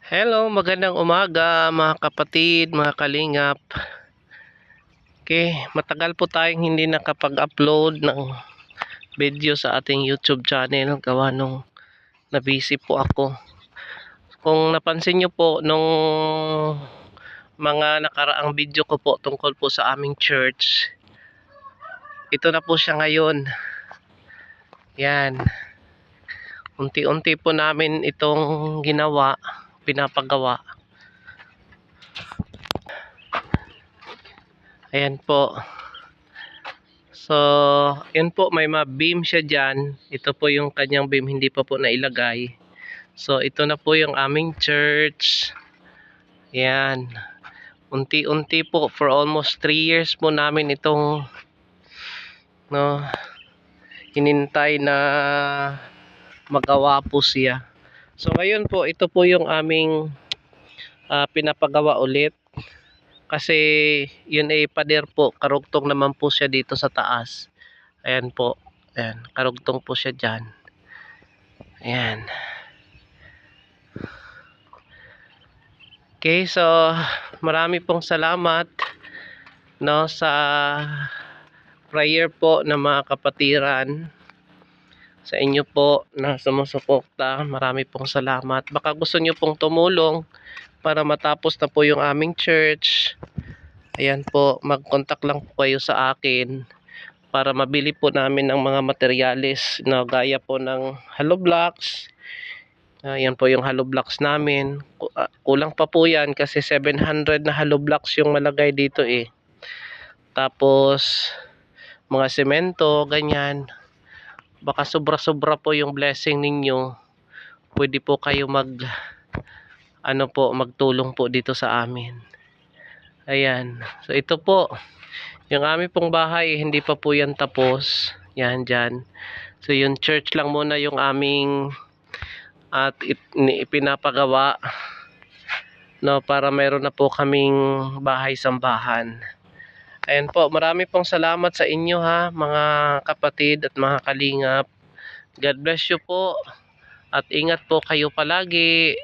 Hello, magandang umaga mga kapatid, mga kalingap. Okay, matagal po tayong hindi nakapag-upload ng video sa ating YouTube channel gawa nung na-busy po ako. Kung napansin nyo po nung mga nakaraang video ko po tungkol po sa aming church, ito na po siya ngayon. Yan. Unti-unti po namin itong pinapagawa. Ayan po. So, yun po, may ma-beam siya dyan. Ito po yung kanyang beam, hindi pa po nailagay. So, ito na po yung aming church. Ayan. Unti-unti po, for almost 3 years po namin itong hinintay na magawa po siya. So, ngayon po, ito po yung aming pinapagawa ulit. Kasi yun ay pader po, karugtong naman po siya dito sa taas. Ayan po, ayan, karugtong po siya dyan. Ayan. Okay, so marami pong salamat sa prayer po ng mga kapatiran. Sa inyo po na sumusuporta, marami pong salamat. Baka gusto nyo pong tumulong para matapos na po yung aming church. Ayan po, mag-contact lang po kayo sa akin para mabili po namin ng mga materyales na gaya po ng hollow blocks. Ayan po yung hollow blocks namin. Kulang pa po yan kasi 700 na hollow blocks yung malagay dito eh. Tapos mga semento, ganyan. Baka sobra-sobra po yung blessing ninyo. Pwede po kayo magtulong po dito sa amin. Ayan. So ito po, yung aming pong bahay, hindi pa po yan tapos. Yan dyan. So yung church lang muna yung aming ipinapagawa. Para meron na po kaming bahay-sambahan. Ayan po, marami pong salamat sa inyo ha, mga kapatid at mga kalingap. God bless you po. At ingat po kayo palagi.